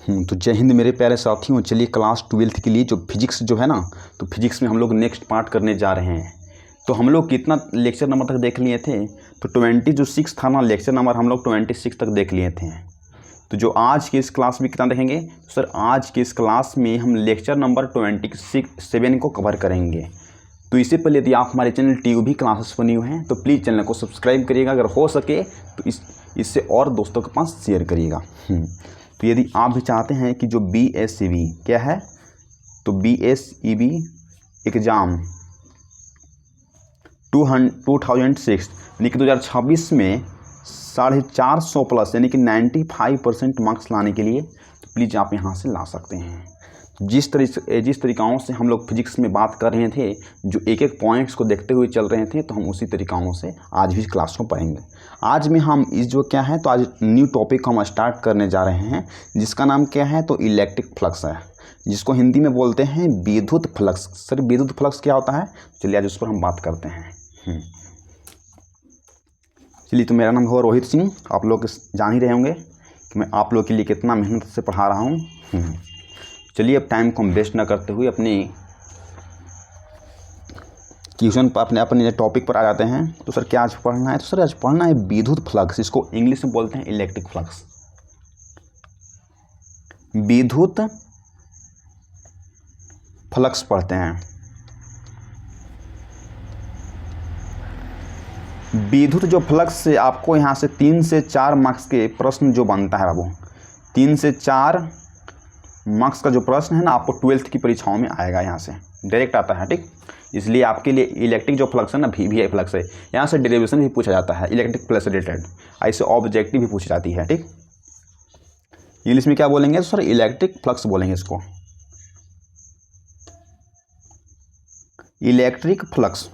तो जय हिंद मेरे प्यारे साथियों। चलिए क्लास 12th के लिए जो फिजिक्स जो है ना, तो फिजिक्स में हम लोग नेक्स्ट पार्ट करने जा रहे हैं। तो हम लोग कितना लेक्चर नंबर तक देख लिए थे? तो 26 था ना लेक्चर नंबर, हम लोग 26 तक देख लिए थे। तो जो आज की इस क्लास में कितना देखेंगे? तो सर आज की इस क्लास में हम लेक्चर नंबर 27 को कवर करेंगे। तो इससे पहले यदि आप हमारे चैनल TUV क्लासेस पर न्यू हैं तो प्लीज़ चैनल को सब्सक्राइब करिएगा, अगर हो सके तो इससे और दोस्तों के पास शेयर करिएगा। तो यदि आप भी चाहते हैं कि जो BSEB क्या है, तो BSEB एग्ज़ाम 2006 यानी कि 2026 में 450 प्लस यानी कि 95% मार्क्स लाने के लिए तो प्लीज़ आप यहाँ से ला सकते हैं। जिस तरीक़ाओं से हम लोग फिजिक्स में बात कर रहे थे, जो एक एक पॉइंट्स को देखते हुए चल रहे थे, तो हम उसी तरीक़ाओं से आज भी क्लास को पढ़ेंगे। आज में हम इस जो क्या है, तो आज न्यू टॉपिक हम स्टार्ट करने जा रहे हैं जिसका नाम क्या है, तो इलेक्ट्रिक फ्लक्स है, जिसको हिंदी में बोलते हैं विद्युत फ्लक्स। सर विद्युत फ्लक्स क्या होता है? चलिए आज उस पर हम बात करते हैं। चलिए, तो मेरा नाम है रोहित सिंह। आप लोग जान ही रहे होंगे कि मैं आप लोग के लिए कितना मेहनत से पढ़ा रहा हूँ। चलिए अब टाइम को हम वेस्ट ना करते हुए अपनी ट्यूशन पर अपने टॉपिक पर आ जाते हैं। तो सर क्या आज पढ़ना है? तो सर आज पढ़ना है विद्युत फ्लक्स, इसको इंग्लिश में बोलते हैं इलेक्ट्रिक फ्लक्स। विद्युत फ्लक्स पढ़ते हैं। विद्युत जो फ्लक्स से आपको यहाँ से 3 से 4 मार्क्स के प्रश्न जो बनता है बाबू, 3 से 4 मार्क्स का जो प्रश्न है ना, आपको 12th की परीक्षाओं में आएगा, यहाँ से डायरेक्ट आता है। ठीक, इसलिए आपके लिए इलेक्ट्रिक जो फ्लक्स है ना, VVI फ्लक्स है, यहाँ से डेरिवेशन भी पूछा जाता है इलेक्ट्रिक फ्लक्स रिलेटेड, ऐसे ऑब्जेक्टिव भी पूछी जाती है। ठीक, इंग्लिश में क्या बोलेंगे? सर इलेक्ट्रिक फ्लक्स बोलेंगे इसको, इलेक्ट्रिक फ्लक्स।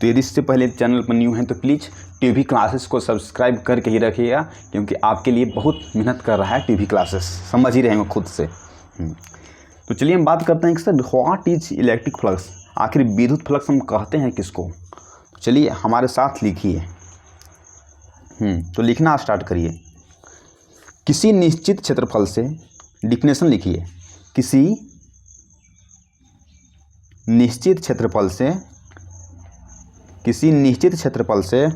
तो यदि इससे पहले चैनल पर न्यू हैं तो प्लीज़ TUV क्लासेस को सब्सक्राइब करके ही रखिएगा, क्योंकि आपके लिए बहुत मेहनत कर रहा है TUV क्लासेस, समझ ही रहेंगे खुद से। तो चलिए हम बात करते हैं कि sir what is electric flux, आखिर विद्युत फ्लक्स हम कहते हैं किसको? चलिए हमारे साथ लिखिए। तो लिखना स्टार्ट करिए। किसी निश्चित क्षेत्रफल से, डिफिनेशन लिखिए, किसी निश्चित क्षेत्रफल से, किसी निश्चित क्षेत्रफल से,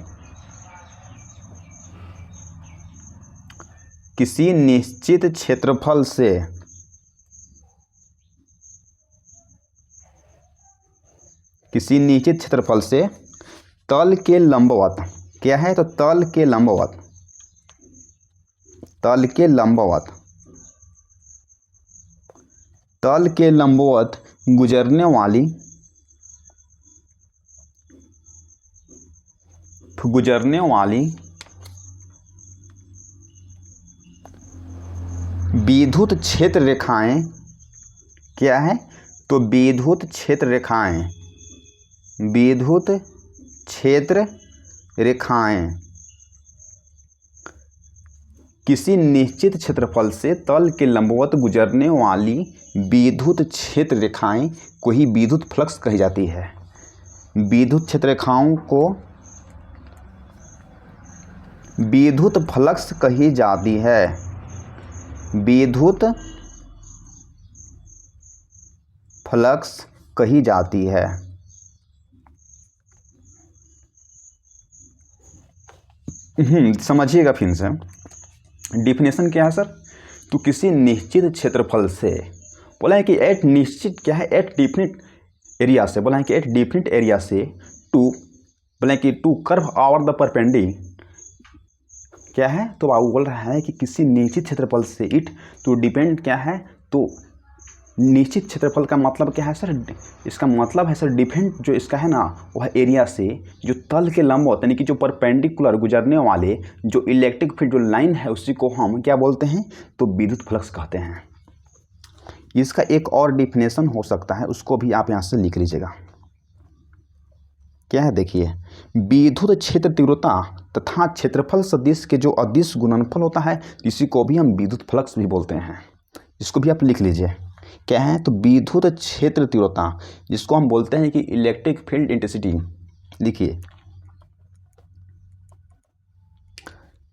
किसी निश्चित क्षेत्रफल से किसी निश्चित क्षेत्रफल से तल के लंबवत, क्या है? तो तल के लंबवत, तल के लंबवत, तल के लंबवत गुजरने वाली, गुजरने वाली विद्युत क्षेत्र रेखाएं, क्या है? तो विद्युत क्षेत्र रेखाएं, विद्युत क्षेत्र रेखाएं किसी निश्चित क्षेत्रफल से तल के लंबवत गुजरने वाली विद्युत क्षेत्र रेखाएं को ही विद्युत फ्लक्स कही जाती है। विद्युत क्षेत्र रेखाओं को विद्युत फ्लक्स कही जाती है, विद्युत फ्लक्स कही जाती है। समझिएगा फिर से, डिफिनेशन क्या है सर? तो किसी निश्चित क्षेत्रफल से, बोला है कि एट निश्चित, क्या है? एट डिफिनिट एरिया से, बोला है कि एट डिफिनिट एरिया से टू, बोला है कि टू कर्व आवर द परपेंडी, क्या है? तो बाबू बोल रहा है कि किसी निश्चित क्षेत्रफल से इट तो डिपेंड, क्या है? तो निश्चित क्षेत्रफल का मतलब क्या है सर? इसका मतलब है सर डिफेंड जो इसका है ना, वह एरिया से जो तल के लंबवत यानी कि जो परपेंडिकुलर गुजरने वाले जो इलेक्ट्रिक फील्ड जो लाइन है, उसी को हम क्या बोलते हैं? तो विद्युत फ्लक्स कहते हैं। इसका एक और डिफिनेशन हो सकता है, उसको भी आप यहाँ से लिख लीजिएगा। क्या है? देखिए, विद्युत क्षेत्र तीव्रता तथा क्षेत्रफल सदिश के जो अदिश गुणनफल होता है, इसी को भी हम विद्युत फ्लक्स भी बोलते हैं। इसको भी आप लिख लीजिए। क्या है? तो विद्युत क्षेत्र तीव्रता, जिसको हम बोलते हैं कि इलेक्ट्रिक फील्ड इंटेंसिटी, लिखिए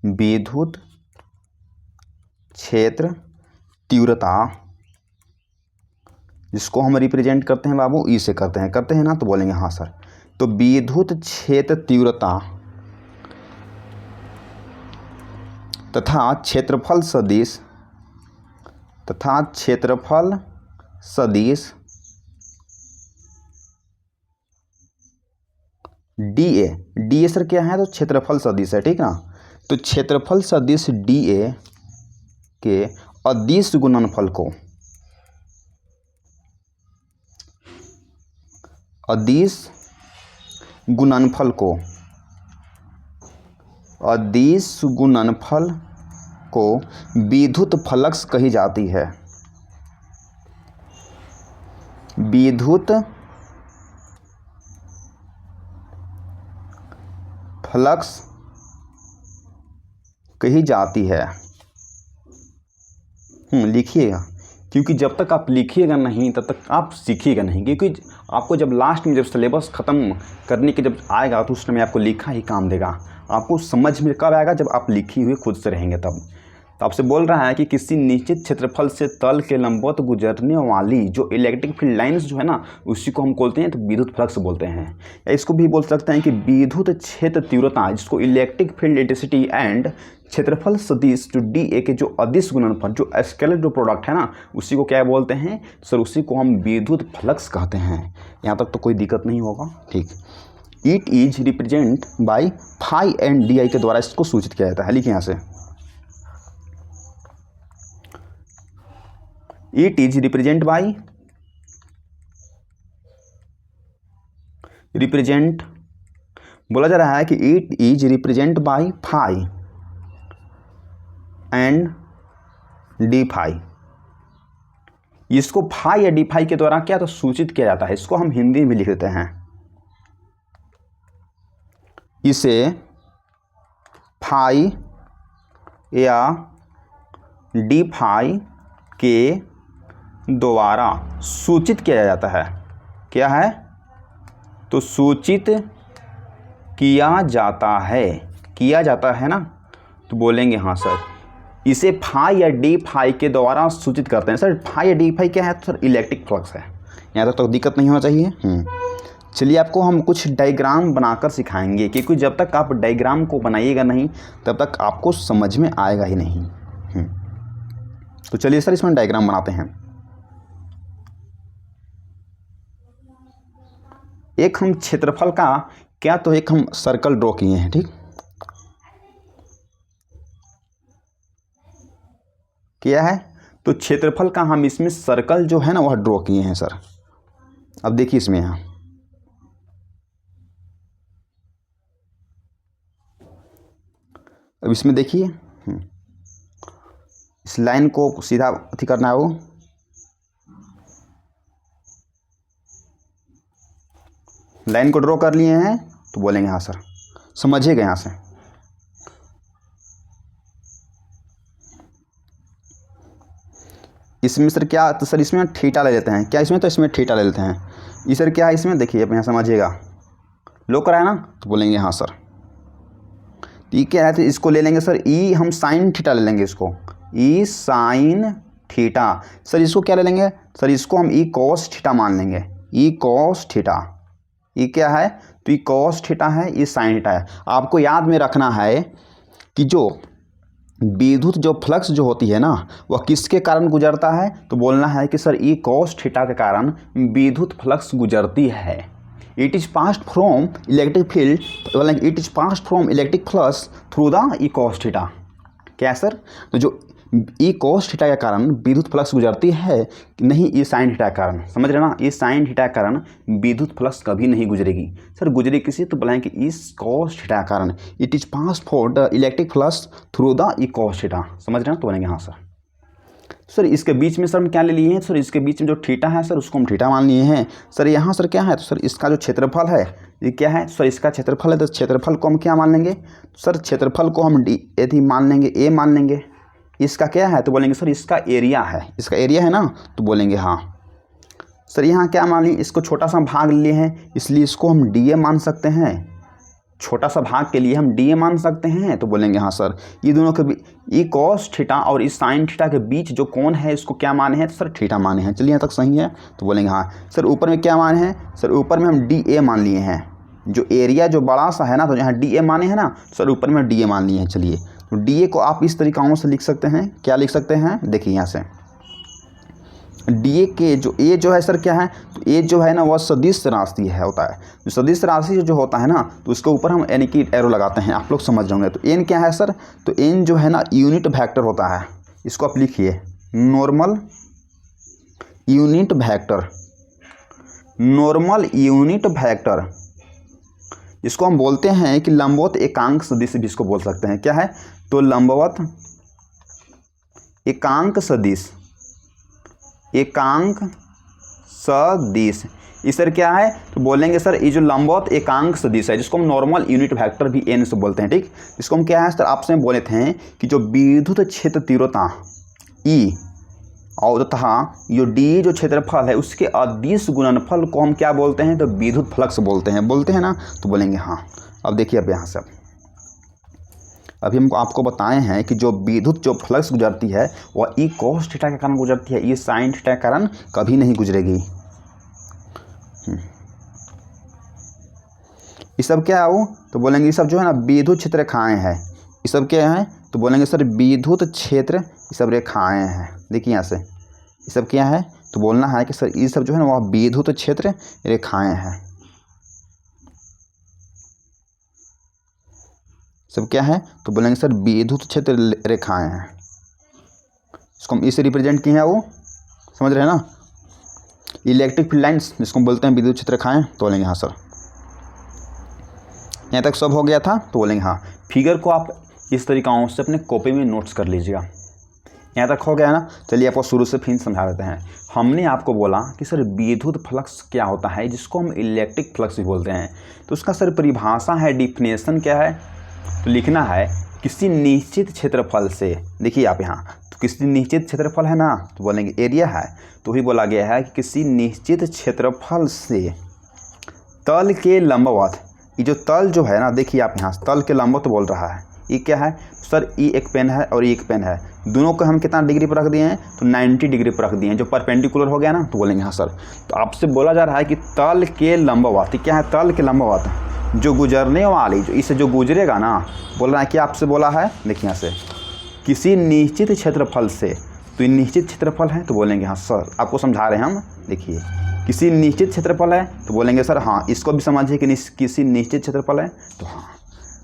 विद्युत क्षेत्र तीव्रता, जिसको हम रिप्रेजेंट करते हैं बाबू ई से करते हैं ना, तो बोलेंगे हाँ सर। तो विद्युत क्षेत्र तीव्रता तथा क्षेत्रफल सदिश डी ए सर क्या है, तो क्षेत्रफल सदिश है, ठीक ना। तो क्षेत्रफल सदिश डी ए के अदिश गुणनफल को अदिश गुणनफल को विद्युत फ्लक्स कही जाती है। विद्युत फ्लक्स कही जाती है। लिखिएगा, क्योंकि जब तक आप लिखिएगा नहीं तब तक आप सीखिएगा नहीं, क्योंकि आपको जब लास्ट में जब सिलेबस ख़त्म करने के जब आएगा तो उस समय आपको लिखा ही काम देगा। आपको समझ में कब आएगा, जब आप लिखी हुई खुद से रहेंगे तब। तो आपसे बोल रहा है कि किसी निश्चित क्षेत्रफल से तल के लंबवत गुजरने वाली जो इलेक्ट्रिक फील्ड लाइन्स जो है ना, उसी को हम बोलते हैं तो विद्युत फ्लक्स बोलते हैं। या इसको भी बोल सकते हैं कि विद्युत क्षेत्र तीव्रता, जिसको इलेक्ट्रिक फील्ड इंटेंसिटी एंड क्षेत्रफल सदिश जो डी ए के जो अदिश गुणनफल, जो स्केलर जो प्रोडक्ट है ना, उसी को क्या बोलते हैं सर, उसी को हम विद्युत फ्लक्स कहते हैं। यहाँ तक तो कोई दिक्कत नहीं होगा, ठीक। It is represent by phi and d आई के द्वारा इसको सूचित किया जाता है। लिखिए यहाँ से, इट इज रिप्रेजेंट बोला जा रहा है कि it is represent by phi and d phi. इसको फाई या डी फाई के द्वारा क्या तो सूचित किया जाता है। इसको हम हिंदी में लिख देते हैं, इसे फाई या डी फाई के द्वारा सूचित किया जाता है। क्या है, तो सूचित किया जाता है ना, तो बोलेंगे हाँ सर, इसे फाई या डी फाई के द्वारा सूचित करते हैं। सर फाई या डी फाई क्या है, तो सर इलेक्ट्रिक फ्लक्स है। यहाँ तक तो दिक्कत नहीं होना चाहिए। चलिए आपको हम कुछ डायग्राम बनाकर सिखाएंगे, क्योंकि जब तक आप डायग्राम को बनाइएगा नहीं तब तक आपको समझ में आएगा ही नहीं। तो चलिए सर इसमें डायग्राम बनाते हैं। एक हम क्षेत्रफल का क्या तो एक हम सर्कल ड्रॉ किए हैं, ठीक। क्या है, तो क्षेत्रफल का हम इसमें सर्कल जो है ना वह ड्रॉ किए हैं सर। अब देखिए इसमें यहाँ अब इसमें देखिए, इस लाइन को सीधा अथी करना है, वो लाइन को ड्रॉ कर लिए हैं, तो बोलेंगे हाँ सर, समझिएगा यहाँ से। इसमें सर क्या, तो सर इसमें थीटा ले लेते हैं क्या, इसमें तो इसमें थीटा ले लेते हैं। ये सर क्या है इसमें, देखिए आप यहाँ समझिएगा, लो कराया ना, तो बोलेंगे हाँ सर। ई क्या है, तो इसको ले लेंगे सर, ई हम साइन थीटा ले लेंगे, इसको ई साइन थीटा। सर इसको क्या ले लेंगे, सर इसको हम ई कॉस थीटा मान लेंगे, ई कॉस थीटा। ये क्या है, तो ये कॉस थीटा है, ये साइन थीटा है। आपको याद में रखना है कि जो विद्युत जो फ्लक्स जो होती है ना, वह किसके कारण गुजरता है, तो बोलना है कि सर ई कॉस थीटा के कारण विद्युत फ्लक्स गुजरती है। It is passed from electric field, it is passed from electric flux through the E cos theta. क्या सर, तो जो ई कॉस थीटा के कारण विद्युत फ्लक्स गुजरती है, नहीं ई साइन थीटा के कारण। समझ रहे ना, ई साइन थीटा के कारण विद्युत फ्लक्स कभी नहीं गुजरेगी। सर गुजरे किसी, तो बोलेंगे कि ई कॉस थीटा के कारण, it is pass for the electric flux through the E cos theta. समझ रहे ना, तो बोलेंगे हाँ सर। सर इसके बीच में सर हम क्या ले लिए हैं, सर इसके बीच में जो थीटा है सर उसको हम थीटा मान लिए हैं। सर यहाँ सर क्या है, तो सर इसका जो क्षेत्रफल है ये क्या है, सर इसका क्षेत्रफल है, तो क्षेत्रफल को हम क्या मान लेंगे, सर क्षेत्रफल को हम डी यदि मान लेंगे, ए मान लेंगे। इसका क्या है, तो बोलेंगे सर इसका एरिया है, इसका एरिया है ना, तो बोलेंगे हाँ। सर यहाँ क्या मान ली, इसको छोटा सा भाग लिए हैं इसलिए इसको हम डी ए मान सकते हैं। छोटा सा भाग के लिए हम डी ए मान सकते हैं, तो बोलेंगे हाँ सर ये दोनों के ई कॉस थीटा और इस साइन थीटा के बीच जो कोण है इसको क्या माने हैं, तो सर थीटा माने हैं। चलिए यहाँ तक सही है, तो बोलेंगे हाँ सर ऊपर में क्या माने हैं, सर ऊपर में हम डी ए मान लिए हैं, जो एरिया जो बड़ा सा है ना, तो यहाँ डी ए माने हैं ना, सर ऊपर में डी ए मान लिए हैं। चलिए तो डी ए को आप इस तरीकाओं से लिख सकते हैं, क्या लिख सकते हैं, देखिए यहाँ से डी ए के जो ए जो है सर क्या है, तो ए जो है ना वह सदिश राशि है होता है, जो सदिश राशि जो होता है ना, तो उसके ऊपर हम एन की एरो लगाते हैं, आप लोग समझ जाओगे। तो एन क्या है सर, तो एन जो है ना यूनिट वेक्टर होता है, इसको आप लिखिए normal unit vector, normal unit vector, जिसको हम बोलते हैं कि लंबवत एकांक सदिश भी इसको बोल सकते हैं। क्या है, तो लंबवत एकांक सदिश, एकांक सदिश, इस सर क्या है, तो बोलेंगे सर ये जो लंबवत एकांक सदिश है, जिसको हम नॉर्मल यूनिट वेक्टर भी एन से बोलते हैं, ठीक। इसको हम क्या है सर आपसे बोले थे कि जो विद्युत क्षेत्र तीव्रता ई और तथा जो डी जो क्षेत्रफल है उसके अदिश गुणनफल को हम क्या बोलते हैं, तो विद्युत फ्लक्स बोलते हैं ना, तो बोलेंगे हाँ। अब देखिए अब यहाँ से अभी हमको आपको बताए हैं कि जो विद्युत जो फ्लक्स गुजरती है वह ई कॉस थीटा के कारण गुजरती है, ई साइन थीटा के कारण कभी नहीं गुजरेगी। ये सब क्या है वो, तो बोलेंगे ये सब जो है ना विद्युत क्षेत्र रेखाएं हैं, ये सब क्या है, तो बोलेंगे सर विद्युत क्षेत्र ये सब रेखाएं हैं। देखिए यहाँ से ये सब क्या है, तो बोलना है कि सर ये सब जो है ना वह विद्युत क्षेत्र रेखाएं हैं। सब क्या है, तो बोलेंगे सर विद्युत क्षेत्र रेखाएं हैं, इसको हम इसे रिप्रेजेंट किए हैं, वो समझ रहे हैं ना, इलेक्ट्रिक फील्ड लाइन्स जिसको हम बोलते हैं विद्युत क्षेत्र रेखाएं, तो बोलेंगे हाँ सर। यहाँ तक सब हो गया था, तो बोलेंगे हाँ। फिगर को आप इस तरीकाओं से अपने कॉपी में नोट्स कर लीजिएगा। यहाँ तक हो गया ना, चलिए आपको शुरू से फिर समझा देते हैं। हमने आपको बोला कि सर विद्युत फ्लक्स क्या होता है, जिसको हम इलेक्ट्रिक फ्लक्स भी बोलते हैं, तो उसका सर परिभाषा है, डिफिनेशन क्या है, तो लिखना है किसी निश्चित क्षेत्रफल से। देखिए आप यहाँ तो किसी निश्चित क्षेत्रफल है ना, तो बोलेंगे एरिया है, तो ही बोला गया है कि किसी निश्चित क्षेत्रफल से तल के लंबवत, ये जो तल जो है ना, देखिए आप यहाँ तल के लंबवत बोल रहा है, ये क्या है सर, ये एक पेन है और ये एक पेन है, दोनों को हम कितना डिग्री पर रख दिए हैं, तो 90 डिग्री पर रख दिए हैं, जो परपेंडिकुलर हो गया ना, तो बोलेंगे हाँ सर। तो आपसे बोला जा रहा है कि तल के लंबवत, क्या है तल के लंबवत, जो गुजरने वाली, जो इससे जो गुजरेगा ना, बोल रहा है कि आपसे बोला है, देखिए यहाँ से किसी निश्चित क्षेत्रफल से, तो ये निश्चित क्षेत्रफल है, तो बोलेंगे हाँ सर, आपको समझा रहे हैं हम। देखिए किसी निश्चित क्षेत्रफल है, तो बोलेंगे सर हाँ, इसको भी समझिए कि किसी निश्चित क्षेत्रफल है, तो हाँ,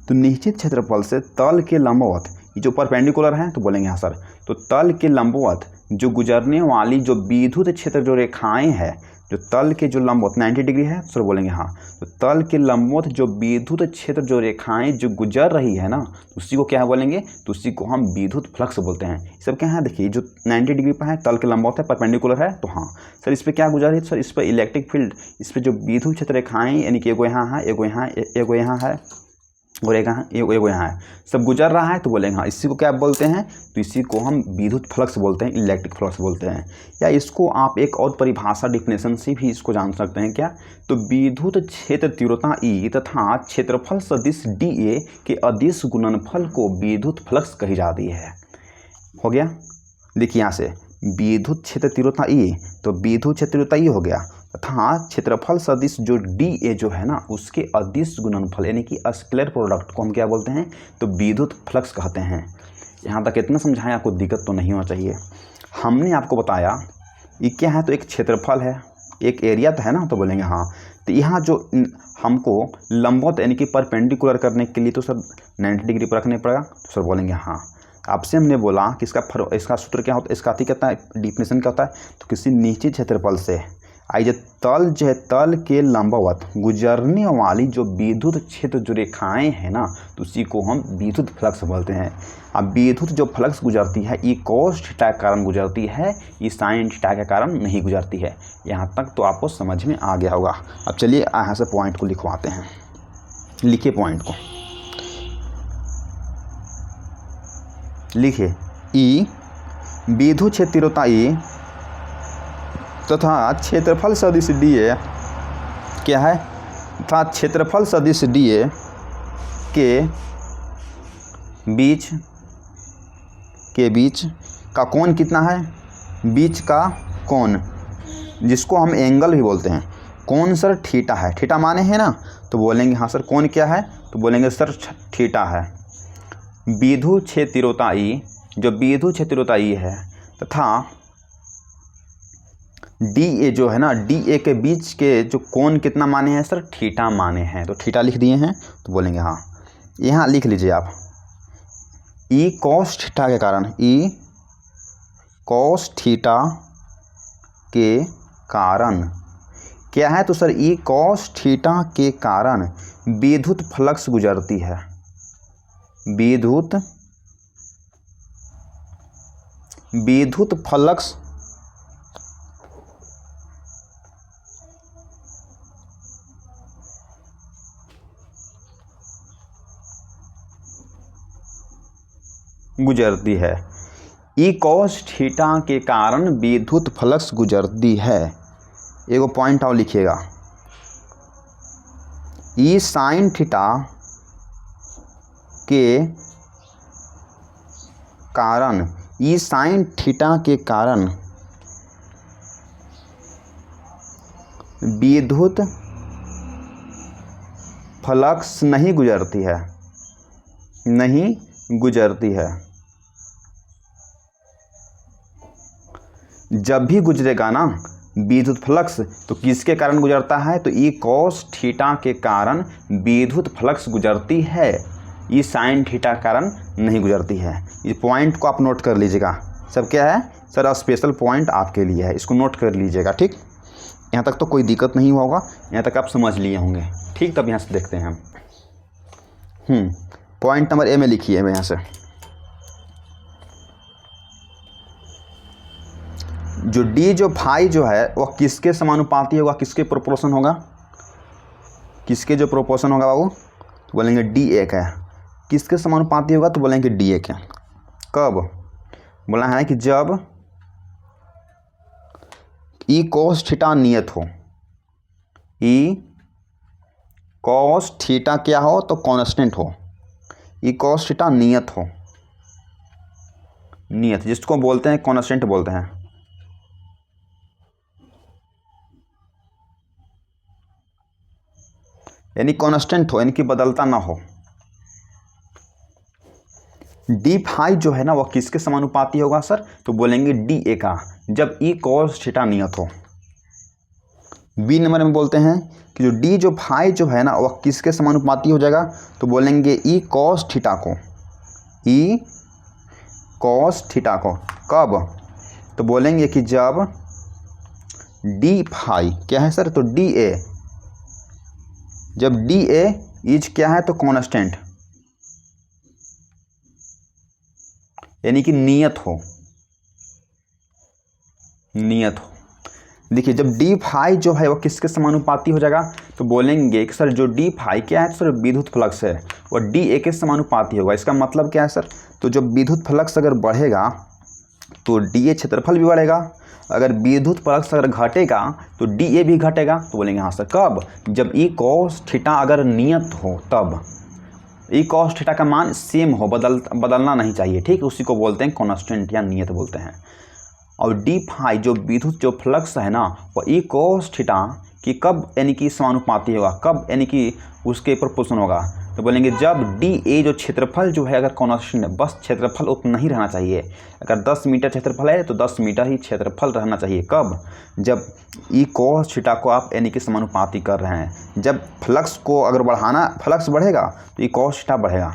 तो निश्चित क्षेत्रफल से तल के लंबवत, ये जो परपेंडिकुलर है, तो बोलेंगे हाँ सर। तो तल के लंबवत जो गुजरने वाली जो विद्युत क्षेत्र जो रेखाएं हैं, जो तल के जो लंबवत 90 डिग्री है, सर बोलेंगे हाँ। तो तल के लंबवत जो विद्युत क्षेत्र जो रेखाएं जो गुजर रही है ना, उसी को क्या है बोलेंगे, तो उसी को हम विद्युत फ्लक्स बोलते हैं। सब क्या है, देखिए जो 90 डिग्री पर है, तल के लंबवत है, परपेंडिकुलर है, तो हाँ सर इस पर क्या गुजर रही है, सर इस पर इलेक्ट्रिक फील्ड, इस पर जो विद्युत क्षेत्र रेखाएं, यानी कि एगो यहाँ है, एगो यहाँ, एगो यहाँ है और एक यहाँ है, सब गुजर रहा है, तो बोलेंगे हाँ, इसी को क्या बोलते हैं, तो इसी को हम विद्युत फ्लक्स बोलते हैं, इलेक्ट्रिक फ्लक्स बोलते हैं। या इसको आप एक और परिभाषा डिफिनेशन से भी इसको जान सकते हैं, क्या, तो विद्युत क्षेत्र तीव्रता ई तथा क्षेत्रफल सदिश डी ए के अदिश गुणनफल को विद्युत फ्लक्स कही जाती है। हो गया, देखिए यहाँ से विद्युत क्षेत्र तीव्रता ई, तो विद्युत क्षेत्र तीव्रता ई हो गया, तथा क्षेत्रफल सदिश जो डी ए जो है ना, उसके अदिश गुणनफल यानी कि स्केलर प्रोडक्ट को हम क्या बोलते हैं, तो विद्युत फ्लक्स कहते हैं। यहाँ तक इतना समझाएं, आपको दिक्कत तो नहीं होना चाहिए। हमने आपको बताया ये क्या है, तो एक क्षेत्रफल है, एक एरिया तो है ना, तो बोलेंगे हाँ। तो यहाँ जो हमको लंबवत यानी कि परपेंडिकुलर करने के लिए तो सर 90 डिग्री पर रखने पड़ेगा, तो सर बोलेंगे हाँ। आपसे हमने बोला कि इसका सूत्र क्या होता है, इसका कहता है डिफिनेशन क्या होता है, तो किसी निश्चित क्षेत्रफल से आई जो तल जो है, तल के लंबवत गुजरने वाली जो विद्युत क्षेत्र जो रेखाएं हैं ना, तो उसी को हम विद्युत फ्लक्स बोलते हैं। अब विद्युत जो फ्लक्स गुजरती है, ये कॉस थीटा के कारण गुजरती है, ये साइन थीटा के कारण नहीं गुजरती है। यहाँ तक तो आपको समझ में आ गया होगा। अब चलिए यहाँ से पॉइंट को लिखवाते हैं, लिखिए पॉइंट को, लिखिए ई विद्युत क्षेत्र तीव्रता ई तथा क्षेत्रफल सदिश डी ए क्या है, तथा क्षेत्रफल सदिश डी ए बीच का कोण कितना है, बीच का कोण जिसको हम एंगल भी बोलते हैं। कोण सर थीटा है, थीटा माने है ना, तो बोलेंगे हाँ सर कोण क्या है, तो बोलेंगे सर थीटा है। विद्युत क्षेत्रीयता ई, जो विद्युत क्षेत्रीयता ई है, तथा डी ए जो है ना, डी ए के बीच के जो कोण कितना माने हैं सर, थीटा माने हैं। तो थीटा लिख दिए हैं, तो बोलेंगे हाँ, यहाँ लिख लीजिए आप, ई कॉस थीटा के कारण, ई कॉस थीटा के कारण क्या है, तो सर ई कॉस थीटा के कारण विद्युत फ्लक्स गुजरती है, विद्युत फ्लक्स गुजरती है। ई कॉस थीटा के कारण विद्युत फ्लक्स गुजरती है। एगो पॉइंट और लिखिएगा, ई साइन थीटा के कारण, ई साइन थीटा के कारण विद्युत फ्लक्स नहीं गुजरती है, नहीं गुजरती है। जब भी गुजरेगा ना विद्युत फ्लक्स, तो किसके कारण गुजरता है, तो ई कॉस थीटा के कारण विद्युत फ्लक्स गुजरती है, ई साइन थीटा कारण नहीं गुजरती है। इस पॉइंट को आप नोट कर लीजिएगा। सब क्या है सर, स्पेशल पॉइंट आपके लिए है, इसको नोट कर लीजिएगा। ठीक, यहाँ तक तो कोई दिक्कत नहीं होगा, यहाँ तक आप समझ लिए होंगे। ठीक, तब यहाँ से देखते हैं हम। पॉइंट नंबर ए में लिखिए मैं यहाँ से, जो डी जो फाई जो है वह किसके समानुपाती होगा, किसके प्रोपोर्शन होगा, किसके जो प्रोपोर्शन होगा बाबू, तो बोलेंगे डी ए का। किसके समानुपाती होगा, तो बोलेंगे डी ए का। कब बोला है कि जब ई कॉस थीटा नियत हो, ई कॉस थीटा क्या हो, तो कांस्टेंट हो, ई कॉस थीटा नियत हो, नियत जिसको बोलते हैं कांस्टेंट बोलते हैं। यानी कांस्टेंट हो, यानी कि बदलता ना हो। डी फाई जो है ना वह किसके समानुपाती होगा सर, तो बोलेंगे डी ए का, जब ई कॉस थीटा नियत हो। बी नंबर में बोलते हैं कि जो डी जो फाई जो है ना वह किसके समानुपाती हो जाएगा, तो बोलेंगे ई कॉस थीटा को, ई कॉस थीटा को। कब, तो बोलेंगे कि जब डी फाई क्या है सर, तो डी ए, जब डी ए इज क्या है, तो कांस्टेंट, यानी कि नियत हो, नियत हो। देखिए जब डी फाई जो है वो किसके समानुपाती हो जाएगा, तो बोलेंगे कि सर जो डी फाई क्या है, तो सर विद्युत फ्लक्स है, और डी ए के समानुपाती होगा। इसका मतलब क्या है सर, तो जब विद्युत फ्लक्स अगर बढ़ेगा तो डी ए क्षेत्रफल भी बढ़ेगा, अगर विद्युत फ्लक्स अगर घटेगा तो डी ए भी घटेगा। तो बोलेंगे हाँ सर, कब, जब ई कॉस थीटा अगर नियत हो, तब ई कॉस थीटा का मान सेम हो, बदलना नहीं चाहिए। ठीक, उसी को बोलते हैं कांस्टेंट या नियत बोलते हैं। और डी फाई जो विद्युत जो फ्लक्स है ना, वो ई कॉस थीटा की कब यानी कि समानुपाती होगा, कब यानी कि उसके प्रोपोर्शन होगा, तो बोलेंगे जब डी ए जो क्षेत्रफल जो है अगर कांस्टेंट है, बस क्षेत्रफल उतना ही रहना चाहिए। अगर 10 मीटर क्षेत्रफल है तो 10 मीटर ही क्षेत्रफल रहना चाहिए। कब, जब ई कॉस थीटा को आप यानी कि समानुपाती कर रहे हैं। जब फ्लक्स को अगर बढ़ाना, फ्लक्स बढ़ेगा तो ई कॉस थीटा बढ़ेगा।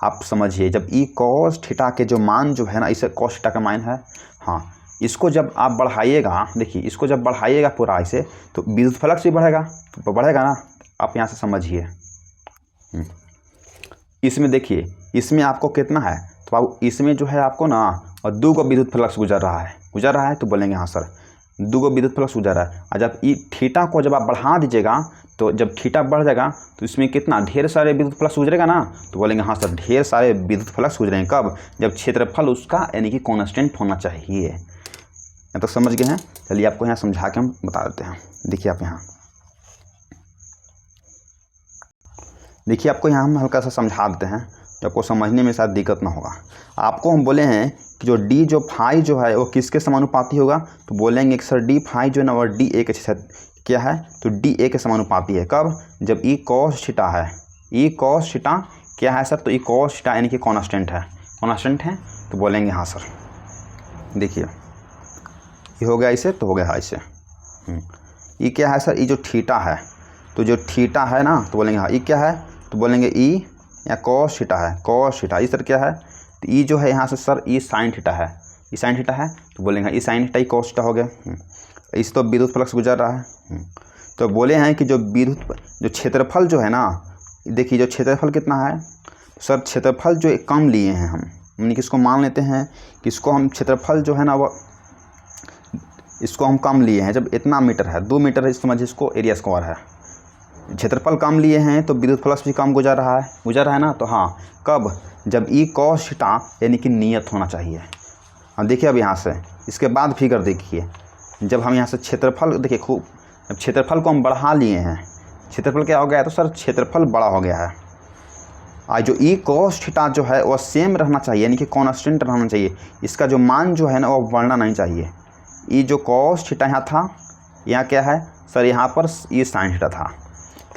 आप समझिए, जब ई कॉस थीटा के जो मान जो है ना, इसे कॉस थीटा का मान है, हाँ, इसको जब आप बढ़ाइएगा, देखिए इसको जब बढ़ाइएगा पूरा ऐसे, तो विद्युत फ्लक्स भी बढ़ेगा, तो बढ़ेगा ना। आप यहाँ से समझिए, इसमें देखिए, इसमें आपको कितना है, तो अब इसमें जो है आपको ना, और 2 को विद्युत फ्लक्स गुजर रहा है, तो बोलेंगे हाँ सर 2 को विद्युत फ्लक्स गुजर रहा है। और जब ई थीटा को जब आप बढ़ा दीजिएगा, तो जब थीटा बढ़ जाएगा तो इसमें कितना, ढेर सारे विद्युत फ्लक्स गुजरेगा ना, तो बोलेंगे हाँ सर ढेर सारे विद्युत फ्लक्स गुजरेंगे। कब, जब क्षेत्रफल उसका यानी कि कांस्टेंट होना चाहिए। यहाँ तो समझ गए हैं। चलिए आपको यहाँ समझा के हम बता देते हैं। देखिए आप यहाँ देखिए आपको यहाँ हम हल्का सा समझा देते हैं, जो आपको समझने में शायद दिक्कत ना होगा। आपको हम बोले हैं कि जो डी जो फाई जो है वो किसके समानुपाती होगा, तो बोलेंगे कि सर डी फाई जो है ना वो डी ए के क्या है, तो डी ए के समानुपाती है। कब, जब ई कॉस थीटा है, ई कॉस थीटा क्या है सर, तो ई कॉस थीटा यानी कि कॉन्स्टेंट है, कॉन्स्टेंट है, तो बोलेंगे हाँ सर। देखिए ये हो गया इसे, तो हो गया हाँ इसे। ई क्या है सर, ई जो थीटा है, तो जो थीटा है ना तो बोलेंगे हाँ ई क्या है, तो बोलेंगे ई या कॉस थीटा है, कॉस थीटा। ई सर क्या है, तो ई जो है यहाँ से सर ई साइन थीटा है, ई साइन थीटा है, तो बोलेंगे E sine theta E cos theta हो गया। इस तो विद्युत फ्लक्स गुजर रहा है। तो बोले हैं कि जो विद्युत जो क्षेत्रफल जो है ना, देखिए जो क्षेत्रफल कितना है सर, क्षेत्रफल जो कम लिए हैं हम, यानी कि इसको मान लेते हैं कि इसको हम क्षेत्रफल जो है ना वो इसको हम कम लिए हैं। जब इतना मीटर है, 2 मीटर है, समझिए इसको एरिया स्क्वायर है, क्षेत्रफल कम लिए हैं तो विद्युत फ्लक्स भी कम गुजर रहा है ना। तो हाँ कब, जब ई कॉस थीटा यानी कि नियत होना चाहिए। अब देखिए अब यहाँ से इसके बाद फिगर देखिए, जब हम यहाँ से क्षेत्रफल देखिए खूब, जब क्षेत्रफल को हम बढ़ा लिए हैं, क्षेत्रफल क्या हो गया है, तो सर क्षेत्रफल बड़ा हो गया है। आज जो ई कॉस थीटा जो है वह सेम रहना चाहिए, यानी कि कॉन्स्टेंट रहना चाहिए। इसका जो मान जो है ना वो बढ़ना नहीं चाहिए। ई जो कॉस थीटा यहाँ था, यहाँ क्या है सर, यहाँ पर ई साइन थीटा था।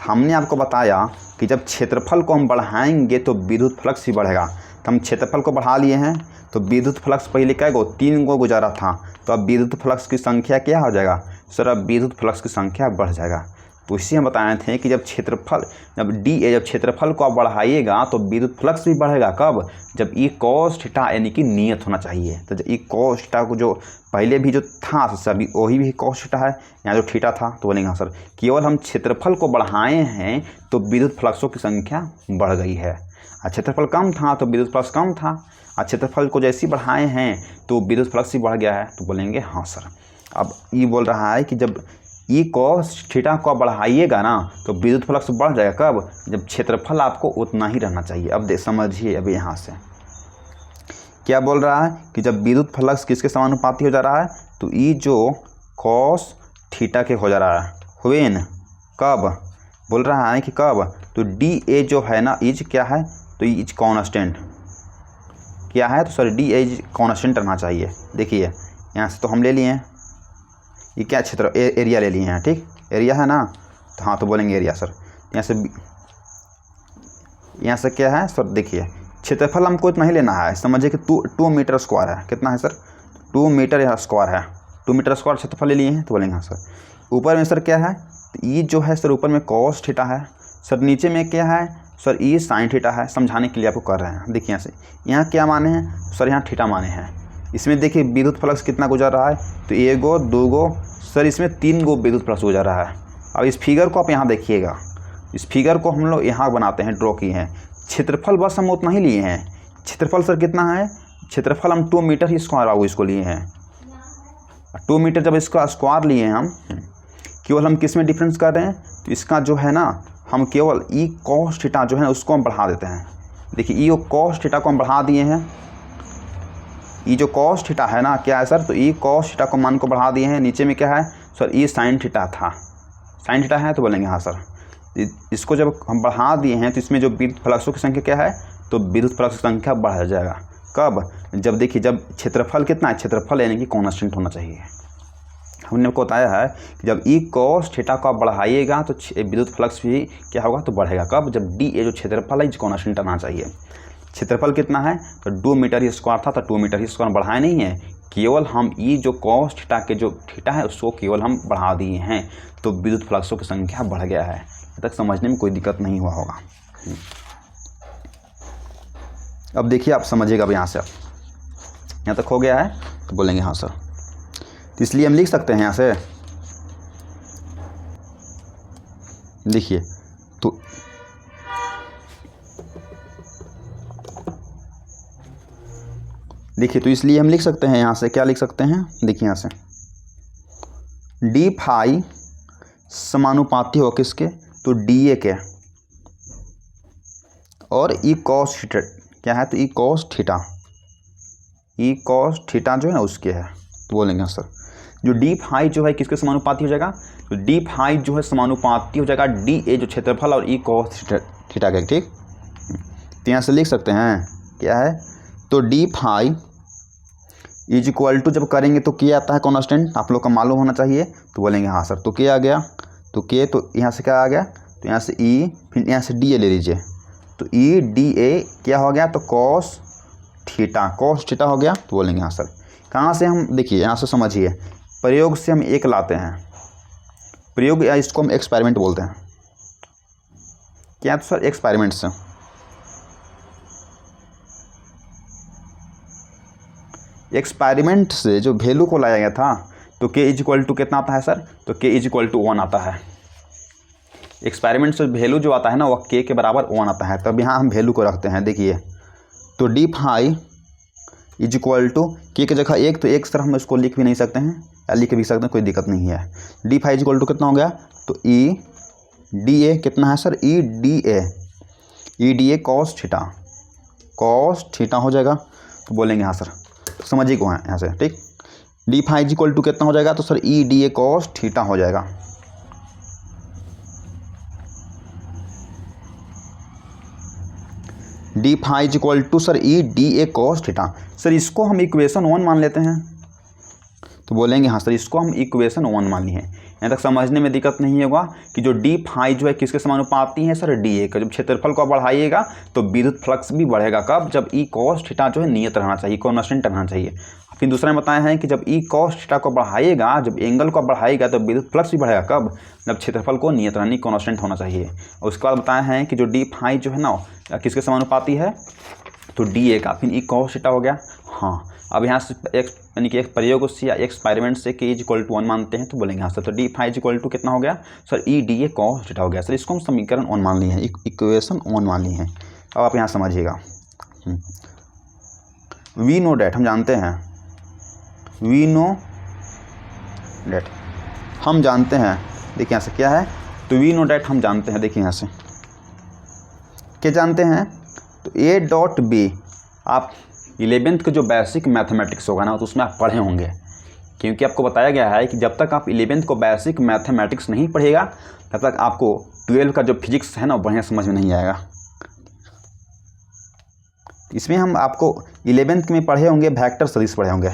हमने आपको बताया कि जब क्षेत्रफल को हम बढ़ाएंगे तो विद्युत फ्लक्स भी बढ़ेगा। तो हम क्षेत्रफल को बढ़ा लिए हैं तो विद्युत फ्लक्स पहले क्या गो 3 गो गुजारा था, तो अब विद्युत फ्लक्स की संख्या क्या हो जाएगा सर, अब विद्युत फ्लक्स की संख्या बढ़ जाएगा। तो इसी हम बताए थे कि जब क्षेत्रफल को आप बढ़ाइएगा तो विद्युत फ्लक्स भी बढ़ेगा। कब, जब ई कॉस थीटा यानी कि नियत होना चाहिए। तो जब ई कॉस थीटा को जो पहले भी जो था सर वही भी कॉस थीटा है, यहाँ जो थीटा था, तो बोलेंगे हाँ सर केवल हम क्षेत्रफल को बढ़ाए हैं तो विद्युत फ्लक्सों की संख्या बढ़ गई है। क्षेत्रफल कम था तो विद्युत फ्लक्स कम था, क्षेत्रफल को जैसे ही बढ़ाए हैं तो विद्युत फ्लक्स ही बढ़ गया है, तो बोलेंगे हाँ सर। अब ये बोल रहा है कि जब ई कॉस थीटा को बढ़ाइएगा ना तो विद्युत फ्लक्स बढ़ जाएगा। कब, जब क्षेत्रफल आपको उतना ही रहना चाहिए। अब समझिए अब यहाँ से क्या बोल रहा है कि जब विद्युत फ्लक्स किसके समानुपाती हो जा रहा है, तो ई जो कॉस थीटा के हो जा रहा है, व्हेन कब बोल रहा है कि कब, तो डी ए जो है ना इज क्या है, तो इज कॉन्स्टेंट क्या है, तो सर डी एज कॉन्स्टेंट रहना चाहिए। देखिए यहाँ से तो हम ले लिए हैं, ये क्या क्षेत्र एरिया ले लिए हैं, ठीक एरिया है ना, तो हाँ तो बोलेंगे एरिया सर। यहाँ से क्या है सर, देखिए क्षेत्रफल हमको इतना ही लेना है, समझिए कि 2 मीटर स्क्वायर है। कितना है सर, 2 मीटर यहाँ स्क्वायर है, 2 मीटर स्क्वायर क्षेत्रफल ले लिए हैं, तो बोलेंगे हाँ सर। ऊपर में सर क्या है, ये जो है सर ऊपर में कॉस थीटा है सर, नीचे में क्या है सर ई साइन थीटा है। समझाने के लिए आपको कर रहे हैं। देखिए यहाँ क्या माने हैं सर, यहाँ थीटा माने हैं। इसमें देखिए विद्युत फ्लक्स कितना गुजर रहा है, तो 1 गो 2 गो सर इसमें 3 गो विद्युत फ्लक्स गुजर रहा है। अब इस फिगर को आप यहाँ देखिएगा, इस फिगर को हम लोग यहाँ बनाते हैं, ड्रॉ किए हैं। क्षेत्रफल बस हम उतना ही लिए हैं। क्षेत्रफल सर कितना है, क्षेत्रफल हम 2 मीटर ही स्क्वायर बाबू इसको लिए हैं। 2 मीटर जब इसका स्क्वायर लिए हैं हम, केवल हम किस में डिफरेंस कर रहे हैं, तो इसका जो है ना हम केवल ई कॉस थीटा जो है ना उसको हम बढ़ा देते हैं। देखिए ई कॉस थीटा को हम बढ़ा दिए हैं, ई जो कॉस थीटा है ना क्या है सर, तो ई कॉस थीटा को मान को बढ़ा दिए हैं। नीचे में क्या है सर, ई साइन थीटा था, साइन थीटा है, तो बोलेंगे हाँ सर। इसको जब हम बढ़ा दिए हैं तो इसमें जो विद्युत फ्लक्सों की संख्या क्या है, तो विद्युत फ्लक्स की संख्या बढ़ जाएगा। कब, जब देखिए जब क्षेत्रफल कितना है, क्षेत्रफल यानी कि कॉन्स्टेंट होना चाहिए। हमने आपको बताया है कि जब ई कॉस थीटा को आप बढ़ाइएगा तो विद्युत फ्लक्स भी क्या होगा, तो बढ़ेगा। कब, जब डी ए जो क्षेत्रफल है कॉन्स्टेंट रहना चाहिए। क्षेत्रफल कितना है, तो 2 मीटर ही स्क्वायर था, तो 2 मीटर ही स्क्वायर बढ़ाए नहीं है, केवल हम ई जो कॉस थीटा के जो थीटा है उसको केवल हम बढ़ा दिए हैं, तो विद्युत फ्लक्सों की संख्या बढ़ गया है। यहाँ तक समझने में कोई दिक्कत नहीं हुआ होगा। अब देखिए आप समझिएगा, अब यहाँ से यहाँ तक हो गया है, तो बोलेंगे हाँ सर। तो इसलिए हम लिख सकते हैं यहाँ से, देखिए तो इसलिए हम लिख सकते हैं यहाँ से, क्या लिख सकते हैं, देखिए यहाँ से डी फाई समानुपाती हो किसके, तो डी ए के, और ई कॉस थीटा क्या है, तो ई कॉस थीटा जो है ना उसके है, तो बोलेंगे हाँ सर। जो डी फाई जो है किसके समानुपाती हो जाएगा, तो डी फाई जो है समानुपाती हो जाएगा डी ए जो क्षेत्रफल और ई कॉस थीटा का, ठीक। तो यहाँ से लिख सकते हैं क्या है, तो d phi is equal to, जब करेंगे तो क्या आता है कॉन्स्टेंट, आप लोग का मालूम होना चाहिए। तो बोलेंगे हाँ सर, तो क्या आ गया, तो के, तो यहाँ से क्या आ गया, तो यहाँ से ई, फिर यहाँ से डी ए ले लीजिए, तो ई डी ए क्या हो गया, तो कॉस थीटा हो गया। तो बोलेंगे हाँ सर, कहाँ से हम, देखिए यहाँ से समझिए, प्रयोग से हम एक लाते हैं, प्रयोग या इसको हम एक्सपेरिमेंट बोलते हैं, क्या, तो सर एक्सपेरिमेंट से, एक्सपेरिमेंट से जो वैल्यू को लाया गया था, तो के इज इक्वल टू कितना आता है सर, तो के इज इक्वल टू 1 आता है। एक्सपेरिमेंट से वैल्यू जो आता है ना, वह के बराबर 1 आता है। तब यहाँ हम वैल्यू को रखते हैं, देखिए, तो d phi is equal to के की जगह एक, तो एक सर हम इसको लिख भी नहीं सकते हैं, या लिख भी सकते हैं, कोई दिक्कत नहीं है। D phi is equal to कितना हो गया, तो ई डी ए कितना है sir, E D A cos theta हो जाएगा। तो बोलेंगे हाँ सर, समझिए को है यहाँ से, ठीक। D phi is equal to कितना हो जाएगा, तो sir E D A cos theta हो जाएगा। D phi is equal to sir E D A cos theta, sir इसको हम इक्वेशन 1 मान लेते हैं। तो बोलेंगे हाँ सर, इसको हम इक्वेशन 1 मान लिए हैं। यहाँ तक समझने में दिक्कत नहीं होगा कि जो डी फाई जो है किसके समानुपाती है सर, डी ए का। जब क्षेत्रफल को बढ़ाइएगा तो विद्युत फ्लक्स भी बढ़ेगा, कब, जब ई कॉस थीटा जो है नियत रहना चाहिए, कॉन्स्टेंट रहना चाहिए। फिर दूसरा में बताया है कि जब ई कॉस थीटा को बढ़ाइएगा, जब एंगल को बढ़ाइएगा तो विद्युत फ्लक्स भी बढ़ेगा, कब, जब क्षेत्रफल को नियत रहनी, कॉन्स्टेंट होना चाहिए। और उसके बाद बताया है कि जो डी फाई जो है ना किसके समानुपाती है, तो डी ए का, फिर ई कॉस थीटा हो गया। हाँ, अब यहाँ से एक यानी कि एक प्रयोग से या एक्सपेरिमेंट से के इज इक्वल टू 1 मानते हैं। तो बोलेंगे हाँ सर, तो d phi is equal to कितना हो गया sir, E D A cos theta हो गया। सर इसको हम समीकरण 1 मान लिए हैं, इक्वेशन 1 मान लिए हैं। अब आप यहाँ समझिएगा, वी नो डैट, हम जानते हैं, वी नो डैट हम जानते हैं, देखिए यहाँ से क्या है, तो वी नो डैट हम जानते हैं, देखिए यहाँ से क्या जानते हैं, तो ए डॉट बी, आप 11th का जो बेसिक मैथमेटिक्स होगा ना, तो उसमें आप पढ़े होंगे, क्योंकि आपको बताया गया है कि जब तक आप 11th को बेसिक मैथमेटिक्स नहीं पढ़ेगा, तब तक आपको 12 का जो फिजिक्स है ना बढ़िया समझ में नहीं आएगा। इसमें हम आपको 11th में पढ़े होंगे, वेक्टर सदिश पढ़े होंगे।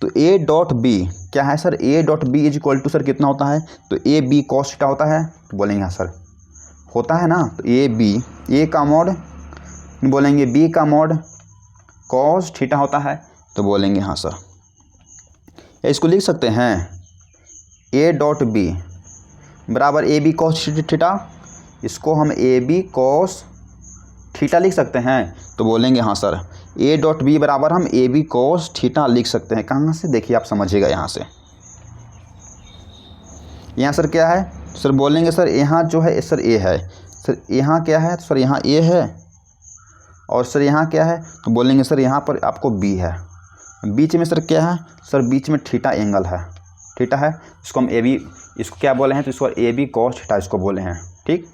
तो ए डॉट बी क्या है sir, A dot B is equal to sir कितना होता है, तो ए बी कॉस थीटा होता है। तो बोलेंगे हाँ सर, होता है ना, तो ए बी, ए का मॉड, बोलेंगे बी का मॉड कॉस थीटा होता है। तो बोलेंगे हाँ सर, इसको लिख सकते हैं ए डॉट बी बराबर ए बी कॉस थीटा, इसको हम ए बी कॉस थीटा लिख सकते हैं। तो बोलेंगे हाँ सर, ए डॉट बी बराबर हम ए बी कॉस थीटा लिख सकते हैं। कहाँ से, देखिए आप समझिएगा, यहाँ से, यहाँ सर क्या है, सर बोलेंगे सर यहाँ जो है सर ए है, सर यहाँ क्या है, तो सर यहाँ ए है, और सर यहाँ क्या है, तो बोलेंगे सर यहाँ पर आपको बी है, बीच में सर क्या है, सर बीच में थीटा एंगल है, थीटा है, इसको हम ए बी, इसको क्या बोले हैं, तो इसको ए बी कॉस थीटा इसको बोले हैं, ठीक।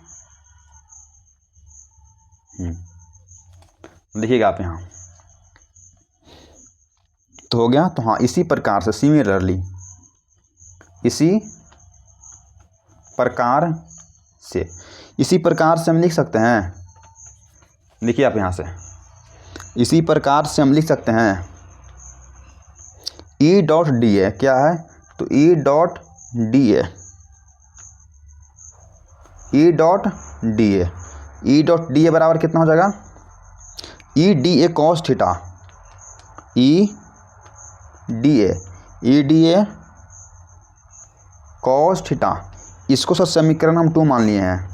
देखिएगा आप यहाँ, तो हो गया। तो हाँ, इसी प्रकार से सिमिलरली, इसी प्रकार से हम लिख सकते हैं, देखिए आप यहाँ से, इसी प्रकार से हम लिख सकते हैं ई डॉट डी ए क्या है, तो ई डॉट डी ए, ई डॉट डी ए, ई डॉट डी ए बराबर कितना हो जाएगा, E D A cos theta, E D A cos theta. इसको सर समीकरण हम 2 मान लिए हैं,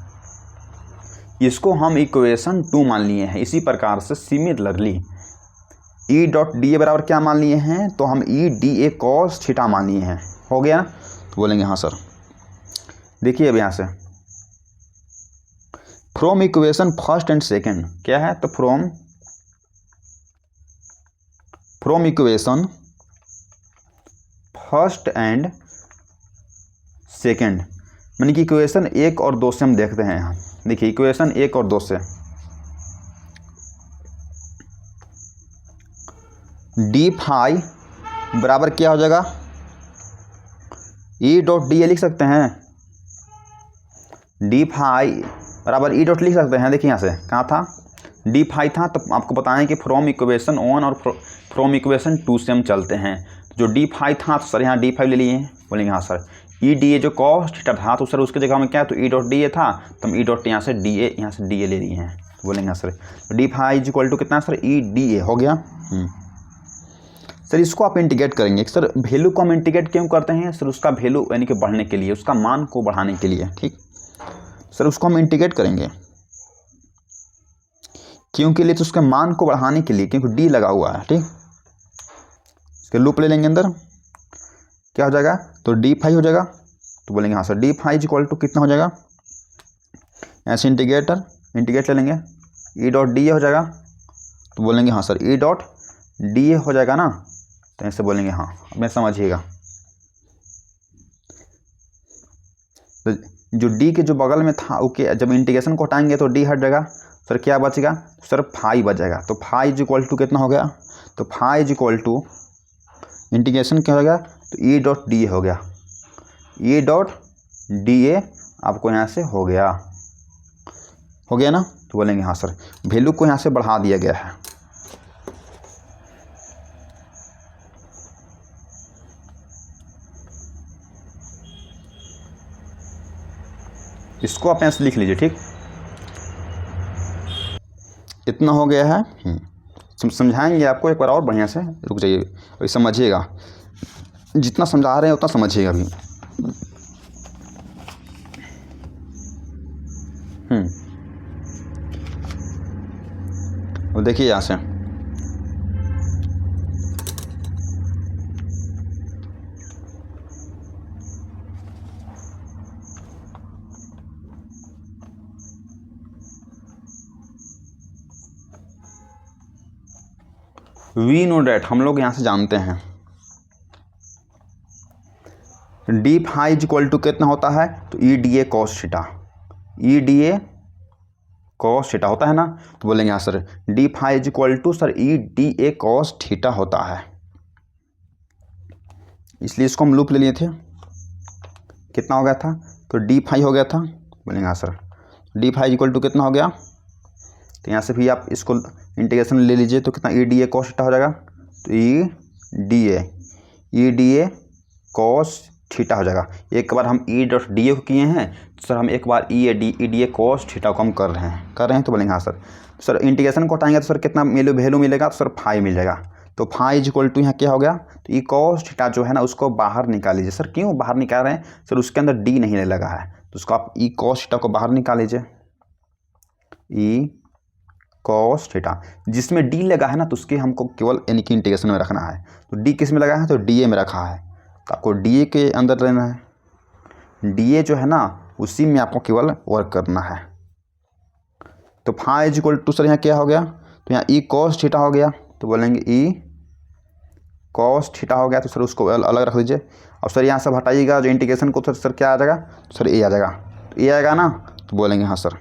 इसको हम इक्वेशन 2 मान लिए हैं। इसी प्रकार से सिमिलरली ई डॉट डी ए बराबर क्या मान लिए हैं, तो हम E D A cos theta मान लिए हैं। हो गया, तो बोलेंगे हाँ सर। देखिए अब यहाँ से from equation first and second क्या है, तो from equation first and second, यानी कि इक्वेशन 1 और 2 से हम देखते हैं यहाँ। देखिए इक्वेशन 1 और 2 से डी फाई बराबर क्या हो जाएगा, ई डॉट डी ए लिख सकते हैं, डी फाई बराबर ई डॉट लिख सकते हैं। देखिए यहाँ से कहाँ था, d5 था, तो आपको बताएं कि फ्रॉम इक्वेशन 1 और फ्रॉम इक्वेशन 2 से हम चलते हैं। जो d5 था तो सर यहाँ d5 ले लिए, बोलेंगे हाँ सर ई डी ए जो कॉस थीटा था तो सर उसके जगह में क्या, तो ई डॉट डी ए था, तो हम ई डॉट यहाँ से डी ए ले लिए हैं, तो बोलेंगे हाँ sir d5 is equal to कितना सर ई डी ए हो गया। सर इसको आप इंटीग्रेट करेंगे। सर वैल्यू को हम इंटीग्रेट क्यों करते हैं, सर उसका वैल्यू यानी कि बढ़ने के लिए, उसका मान को बढ़ाने के लिए, ठीक। सर उसको हम इंटीग्रेट करेंगे क्यों के लिए, तो उसके मान को बढ़ाने के लिए, क्योंकि डी लगा हुआ है, ठीक। इसके लूप ले लेंगे अंदर, क्या हो जाएगा, तो d5 हो जाएगा, तो बोलेंगे हाँ sir d5 is equal to कितना हो जाएगा, ऐसे इंटीग्रेट ले लेंगे, ई डॉट डी ए हो जाएगा, तो बोलेंगे हाँ sir E dot d A हो जाएगा ना, तो ऐसे बोलेंगे हाँ, अब समझिएगा। तो जो डी के जो बगल में था ओके, जब इंटीग्रेशन को हटाएंगे तो डी हट जाएगा, सर क्या बचेगा, सर फाई बच जाएगा, तो फाई इज इक्वल टू कितना हो गया, तो phi is equal to integration क्या हो गया, तो ई डॉट डी ए हो गया, ई डॉट डी ए आपको यहाँ से हो गया ना, तो बोलेंगे हाँ सर वैल्यू को यहाँ से बढ़ा दिया गया है। इसको आप ऐसे लिख लीजिए, ठीक, इतना हो गया है। समझाएंगे आपको एक बार और बढ़िया से, रुक जाइए और समझिएगा, जितना समझा रहे हैं उतना समझिएगा अभी। और देखिए यहाँ से वी नो डैट हम लोग यहाँ से जानते हैं d5 इज इक्वल टू कितना होता है, तो E D A cos theta, E D A cos theta होता है ना, तो बोलेंगे यहाँ sir d5 is equal to sir E D A cos theta होता है, इसलिए इसको हम लूप ले लिए थे। कितना हो गया था, तो d5 हो गया था, बोलेंगे हाँ sir d5 is equal to कितना हो गया, तो यहाँ से भी आप इसको इंटीग्रेशन ले लीजिए, तो कितना E D A cos theta हो जाएगा, तो E D A cos theta हो जाएगा। एक बार हम ई डॉट डी ए को किए हैं, तो सर हम एक बार E D A cos theta को हम कर रहे हैं, तो बोलेंगे हाँ सर। तो सर इंटीग्रेशन को हटाएंगे तो सर कितना वैल्यू मिलेगा, तो सर फाई मिल जाएगा, तो फाई इज इक्वल टू यहाँ क्या हो गया, तो ई कॉस थीटा जो है ना उसको बाहर निकाल लीजिए। सर क्यों बाहर निकाल रहे हैं, सर उसके अंदर डी नहीं लगा है, तो उसको आप ई कॉस थीटा को बाहर निकाल लीजिए, ई कॉस थीटा, जिसमें डी लगा है ना तो उसके हमको केवल यानी कि इंटीग्रेशन में रखना है, तो डी किस में लगा है, तो डी ए में रखा है, तो आपको डी ए के अंदर रहना है, डी ए जो है ना उसी में आपको केवल वर्क करना है। तो phi is equal to sir यहाँ क्या हो गया, तो यहाँ ई कॉस थीटा हो गया, तो बोलेंगे ई कॉस थीटा हो गया, तो सर उसको अलग रख दीजिए। और सर यहाँ से हटाइएगा जो इंटीग्रेशन को, तो सर क्या आ जाएगा, तो सर ए आ जाएगा, तो ए आएगा ना, तो बोलेंगे हाँ सर।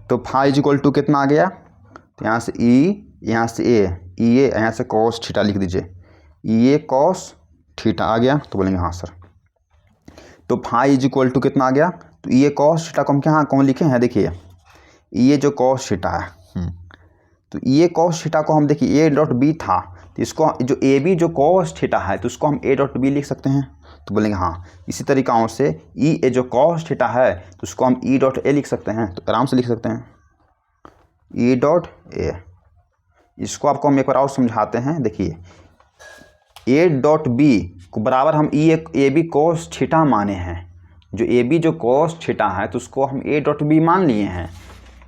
तो फाई इज इक्वल टू कितना आ गया, तो यहाँ से ई, यहाँ से ए, ई ए, यहाँ से कॉस थीटा लिख दीजिए, ई ए कॉस थीटा आ गया, तो बोलेंगे हाँ सर। तो फाई इज इक्वल टू कितना आ गया, तो ई ए कॉस थीटा को हम क्या कौन लिखे हैं, देखिए ई ए जो कॉस थीटा है, तो ई ए कॉस थीटा को हम देखिए ए डॉट बी था, तो इसको जो ए बी जो कॉस थीटा है तो उसको हम ए डॉट बी लिख सकते हैं, तो बोलेंगे हाँ। इसी तरीक़ाओं से ई ए जो कॉस थीटा है तो उसको हम ई डॉट ए लिख सकते हैं, तो आराम से लिख सकते हैं ई डॉट ए। इसको आपको हम एक बार और समझाते हैं, देखिए ए डॉट बी को बराबर हम ए बी कॉस थीटा माने हैं, जो ए बी जो कॉस थीटा है तो उसको हम ए डॉट बी मान लिए हैं,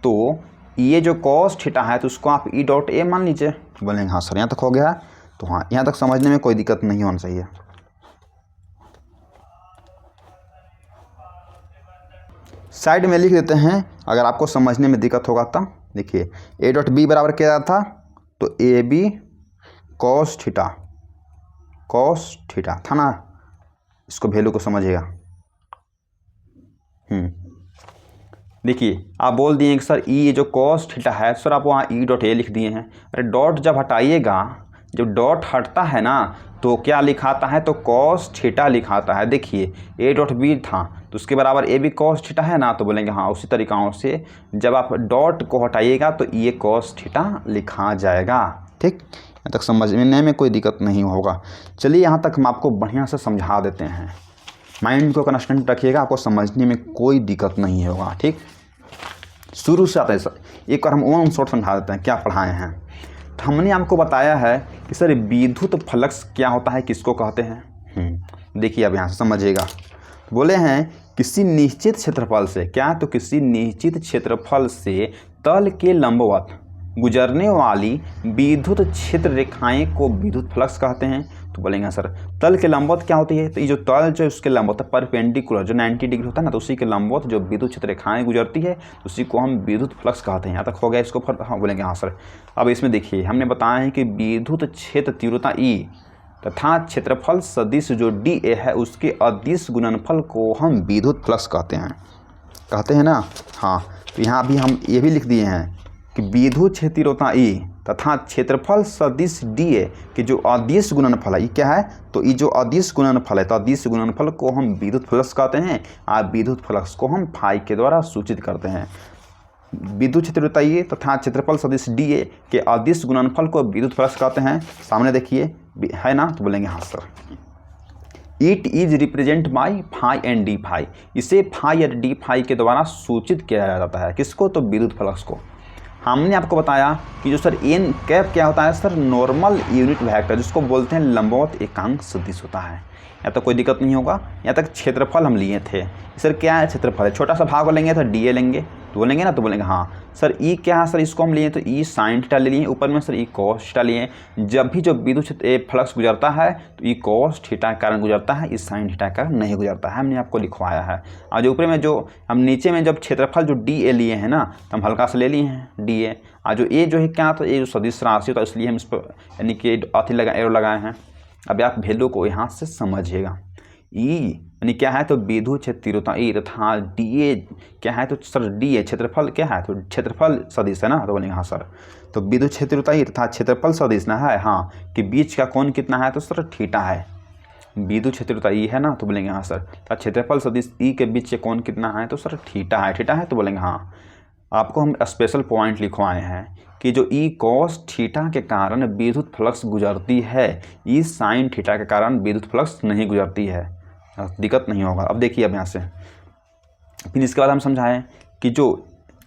तो ये जो कॉस थीटा है तो उसको आप ई डॉट ए मान लीजिए, बोलेंगे हाँ सर यहाँ तक हो गया है, तो हाँ यहाँ तक समझने में कोई दिक्कत नहीं होना चाहिए। साइड में लिख देते हैं अगर आपको समझने में दिक्कत होगा तब। देखिए ए डॉट बी बराबर क्या था, तो ए बी कॉस थीटा था ना, इसको वैल्यू को समझिएगा। देखिए आप बोल दिए कि सर ई जो कॉस थीटा है सर आप वहाँ ई डॉट ए लिख दिए हैं, अरे डॉट जब हटाइएगा, जब डॉट हटता है ना तो क्या लिखाता है, तो कॉस थीटा लिखाता है। देखिए ए डॉट बी था तो उसके बराबर ए बी कॉस थीटा है ना, तो बोलेंगे हाँ उसी तरीक़ाओं से जब आप डॉट को हटाइएगा तो ये कॉस थीटा लिखा जाएगा। ठीक, यहाँ तक समझने में कोई दिक्कत नहीं होगा। चलिए यहाँ तक हम आपको बढ़िया से समझा देते हैं। माइंड को कंस्टेंट रखिएगा, आपको समझने में कोई दिक्कत नहीं होगा। ठीक, शुरू से आते हैं सर, एक बार हम ओम शॉर्ट समझा देते हैं क्या पढ़ाए हैं। तो हमने आपको बताया है कि सर विद्युत फ्लक्स क्या होता है, किसको कहते हैं। देखिए अब यहाँ से समझिएगा। बोले हैं किसी निश्चित क्षेत्रफल से, क्या, तो किसी निश्चित क्षेत्रफल से तल के लंबवत गुजरने वाली विद्युत क्षेत्र रेखाएं को विद्युत फ्लक्स कहते हैं। तो बोलेंगे सर तल के लंबवत क्या होती है, तो ये जो तल जो उसके लंबवत परपेंडिकुलर जो 90 डिग्री होता है ना, तो उसी के लंबवत जो विद्युत क्षेत्र रेखाएं गुजरती है तो उसी को हम विद्युत फ्लक्स कहते हैं। यहाँ तक हो गया इसको हाँ बोलेंगे हाँ सर। अब इसमें देखिए हमने बताया है कि विद्युत क्षेत्र तीव्रता ई तथा क्षेत्रफल सदिश जो डी ए है उसके अदिश गुणनफल को हम विद्युत फ्लक्स कहते हैं ना। हाँ, तो यहाँ भी हम ये भी लिख दिए हैं कि विद्युत क्षेत्र तीव्रता ई तथा क्षेत्रफल सदिश डी ए के जो अदिश गुणनफल है, ये क्या है, तो ये जो अदिश गुणनफल है, तो अदिश गुणनफल को हम विद्युत फ्लक्स कहते हैं और विद्युत फ्लक्स को हम फाई के द्वारा सूचित करते हैं। विद्युत क्षेत्र तीव्रता ई तथा क्षेत्रफल सदिश डी ए के अदिश गुणनफल को विद्युत फ्लक्स कहते हैं। सामने देखिए है ना, तो बोलेंगे हाँ sir. It is represent by phi and d phi, इसे फाई या डी फाई के द्वारा सूचित किया जाता है। किसको, तो विद्युत फ्लक्स को। हमने आपको बताया कि जो सर एन कैप क्या होता है सर, नॉर्मल यूनिट वेक्टर, जिसको बोलते हैं लंबवत एकांक सदिश होता है। यहाँ तक कोई दिक्कत नहीं होगा। यहाँ तक क्षेत्रफल हम लिए थे, सर क्या है क्षेत्रफल है, छोटा सा भाग लेंगे तो डी ए लेंगे, तो बोलेंगे ना, तो बोलेंगे हाँ सर ई क्या है सर, इसको हम लिए तो ई साइन थीटा ले लिए, ऊपर में सर ई कॉस थीटा लिए। जब भी जो विद्युत क्षेत्र फ्लक्स गुजरता है तो ई कॉस थीटा के कारण गुजरता है, ई साइन थीटा के कारण नहीं गुजरता है। हमने आपको लिखवाया है। और जो ऊपर में जो हम नीचे में जब क्षेत्रफल जो डी ए लिए हैं ना, तो हम हल्का सा ले लिए हैं डी ए। और जो ए जो है क्या, तो ये जो सदिश राशि होता है इसलिए हम इस पर यानी कि एरो लगाए हैं। अब आप वैल्यू को यहाँ से समझिएगा। ई यानी क्या है, तो विद्युत क्षेत्र तीव्रता ई तथा डी ए क्या है, तो सर डी ए क्षेत्रफल क्या है, तो क्षेत्रफल सदिश है ना, तो बोलेंगे हाँ सर। तो विद्युत क्षेत्र तीव्रता ई तथा क्षेत्रफल सदिश ना है, हाँ कि बीच का कोण कितना है, तो सर थीटा है। विद्युत क्षेत्र तीव्रता ई है ना, तो बोलेंगे हाँ सर। तो क्षेत्रफल सदिश ई के बीच के कोण कितना है, तो सर थीटा है। थीटा है तो बोलेंगे हाँ। आपको हम स्पेशल पॉइंट लिखवाए हैं कि जो ई कॉस थीटा के कारण विद्युत फ्लक्स गुजरती है, ई साइन थीटा के कारण विद्युत फ्लक्स नहीं गुजरती है। दिक्कत नहीं होगा। अब देखिए अब यहाँ से फिर इसके बाद हम समझाएं कि जो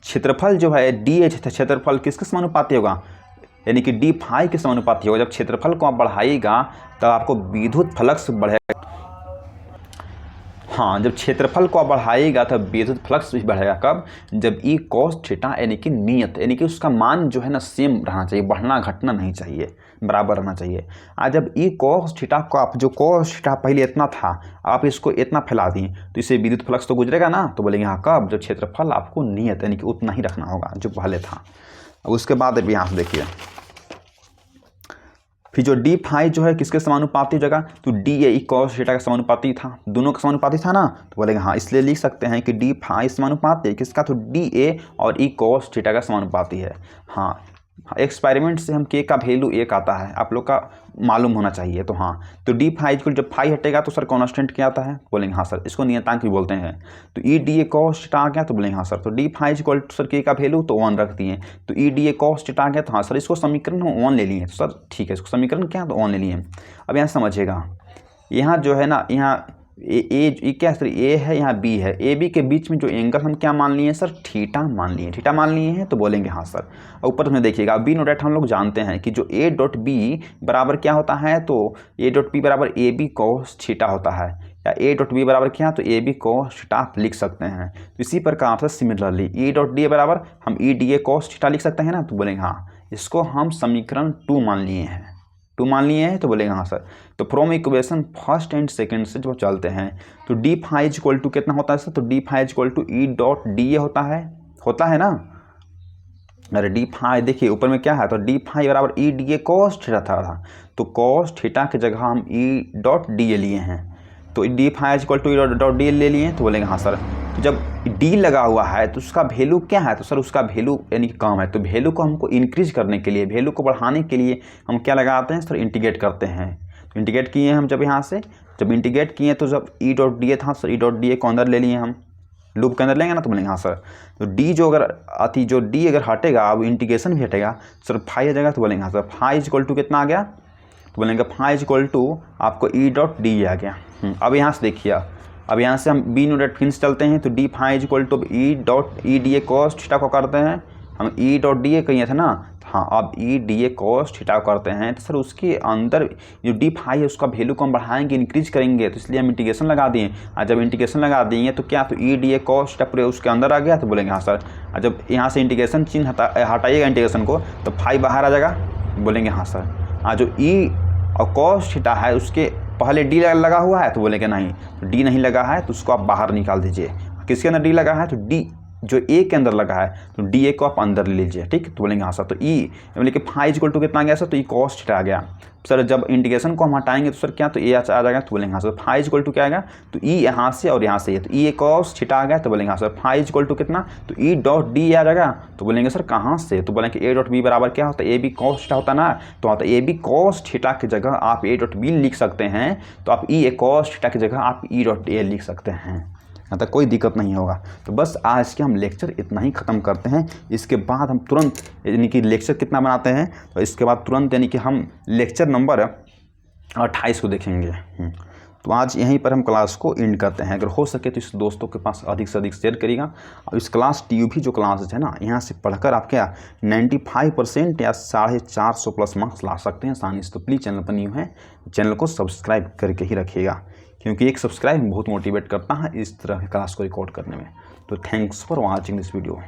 क्षेत्रफल जो है डी ए क्षेत्रफल किसके समानुपाती होगा, यानी कि डी फाई के समानुपाती होगा। जब क्षेत्रफल को आप बढ़ाइएगा तब आपको विद्युत फ्लक्स बढ़ेगा। हाँ, जब क्षेत्रफल को आप बढ़ाइएगा तब विद्युत फ्लक्स भी बढ़ेगा। कब, जब ई कॉस थीटा यानी कि नियत यानी कि उसका मान जो है ना सेम रहना चाहिए, बढ़ना घटना नहीं चाहिए, बराबर रहना चाहिए। आज जब ई कॉस थीटा को आप जो कॉस थीटा पहले इतना था आप इसको इतना फैला दिए तो इससे विद्युत फ्लक्स तो गुजरेगा ना, तो बोलेंगे हाँ कब, जब क्षेत्रफल आपको नियत यानी कि उतना ही रखना होगा जो पहले था। अब उसके बाद अब यहाँ से देखिए फिर जो डी फाई जो है किसके समानुपाती हो जाएगा, तो D A E cos theta का समानुपाती था, दोनों का समानुपाती था ना, तो बोलेंगे हाँ। इसलिए लिख सकते हैं कि डी फाई समानुपाती है किसका, तो डी ए और ई कॉस थीटा का समानुपाती है। हाँ, एक्सपेरिमेंट से हम के का वैल्यू एक आता है, आप लोग का मालूम होना चाहिए। तो हाँ, तो डी फाई इक्वल जब फाई हटेगा तो सर कॉन्स्टेंट क्या आता है, बोलेंगे हाँ सर, इसको नियतांक भी बोलते हैं। तो E D A cos theta आ गया तो बोलेंगे हाँ सर। तो डी फाई इक्वल सर के का वैल्यू तो 1 रख दिए, तो E D A cos theta आ गया तो हाँ सर इसको समीकरण हम 1 ले लिए, तो सर ठीक है इसको समीकरण क्या तो 1 ले लिए। अब यहाँ समझिएगा, यहाँ जो है ना, यहाँ ए क्या सर ए है, यहाँ बी है, ए बी के बीच में जो एंगल हम क्या मान लिए सर, थीटा मान लिए, थीटा मान लिए हैं, तो बोलेंगे हाँ सर। ऊपर में देखिएगा बी नोट हम लोग जानते हैं कि जो ए डॉट बी बराबर क्या होता है, तो ए डॉट बी बराबर ए बी कॉस थीटा होता है, या ए डॉट बी बराबर क्या, तो ए बी कॉस थीटा आप लिख सकते हैं। तो इसी प्रकार से सिमिलरली ई डॉट डी ए बराबर हम E D A cos theta लिख सकते हैं ना, तो बोलेंगे हाँ। इसको हम समीकरण 2 मान लिए हैं, 2 मान लिए हैं, तो बोलेंगे हाँ सर। तो from equation first and second से जो चलते हैं तो डी फाई इक्वल टू कितना होता है सर, तो d phi equal to E dot d A होता है ना। अरे डी फाई देखिए ऊपर में क्या है, तो डी फाई बराबर E D A cos theta था, तो कॉस थीटा की जगह हम ई डॉट डी ए लिए हैं। तो d phi equal to dot D ले लिए तो बोलेंगे हाँ सर। तो जब डी लगा हुआ है तो उसका वैल्यू क्या है, तो सर उसका वैल्यू यानी कि कम है, तो वैल्यू को हमको इंक्रीज करने के लिए, वैल्यू को बढ़ाने के लिए हम क्या लगाते हैं सर, इंटीग्रेट करते हैं। तो इंटीग्रेट किए हम जब यहाँ से, जब इंटीग्रेट किए तो जब ई डॉट डी ए था सर, ई डॉट डी ए को अंदर ले लिए हम, लूप के अंदर लेंगे ना तो बोलेंगे हाँ सर। तो डी जो अगर आती, जो डी अगर हटेगा वो इंटीग्रेशन भी हटेगा सर, फाइव आ जाएगा तो बोलेंगे हाँ सर। फाइव इक्वल टू कितना आ गया, तो बोलेंगे फाइव इक्वल टू आपको ई डॉट डी आ गया। अब यहाँ से देखिए, अब यहाँ से हम बी नोट फिर से चलते हैं, तो d phi equal to E dot E D A cos theta को करते हैं हम, ई डॉट डी ए कहिए थे ना, हाँ अब E D A cos theta को करते हैं। तो सर उसके अंदर जो डी फाइव है उसका वैल्यू को हम बढ़ाएंगे, इंक्रीज करेंगे, तो इसलिए हम इंटीग्रेशन लगा दिए। और जब इंटीग्रेशन लगा दिए तो क्या, तो E D A cos theta पूरे उसके अंदर आ गया, तो बोलेंगे हाँ सर। और जब यहाँ से इंटीग्रेशन चिन्ह हटाइएगा इंटीग्रेशन को, तो फाइव बाहर आ जाएगा, बोलेंगे हाँ सर। हाँ जो ई और कॉस थीटा है उसके पहले डी लगा हुआ है, तो बोलेंगे नहीं, तो डी नहीं लगा है तो उसको आप बाहर निकाल दीजिए। किसके अंदर डी लगा है, तो डी जो ए के अंदर लगा है, तो डी ए को आप अंदर ले लीजिए, ठीक। तो बोलेंगे हाँ सर। तो ई मतलब कि फाइव इक्वल टू कितना आ गया सर, तो ई कॉस थीटा आ गया सर। जब इंटीग्रेशन को हम हटाएंगे तो सर क्या, तो ए आ जाएगा, तो बोलेंगे हाँ सर। फाइव इक्वल टू क्या आएगा, तो ई यहाँ से और यहाँ से है, तो ई ए कॉस थीटा आ गया, तो बोलेंगे हाँ सर। फाइव इक्वल टू कितना, तो ई डॉट डी आ जाएगा, तो बोलेंगे सर कहाँ से, तो बोलेंगे ए डॉट बी बराबर क्या होता है, ए बी कॉस थीटा होता है ना, तो आता ए बी कॉस थीटा की जगह आप ए डॉट बी लिख सकते हैं, तो आप ई ए कॉस थीटा की जगह आप ई डॉट ए लिख सकते हैं, यहाँ तक कोई दिक्कत नहीं होगा। तो बस आज के हम लेक्चर इतना ही ख़त्म करते हैं। इसके बाद हम तुरंत यानी कि लेक्चर कितना बनाते हैं, तो इसके बाद तुरंत यानी कि हम लेक्चर नंबर 28 को देखेंगे। तो आज यहीं पर हम क्लास को एंड करते हैं। अगर हो सके तो इस दोस्तों के पास अधिक से अधिक शेयर करिएगा। और इस क्लास TUP जो क्लास है ना, यहाँ से पढ़कर आप क्या 95% या 450 प्लस मार्क्स ला सकते हैं आसानी से। तो प्लीज़ चैनल पर न्यू है, चैनल को सब्सक्राइब करके ही रखिएगा, क्योंकि एक सब्सक्राइब बहुत मोटिवेट करता है इस तरह की क्लास को रिकॉर्ड करने में। तो thanks for watching this video.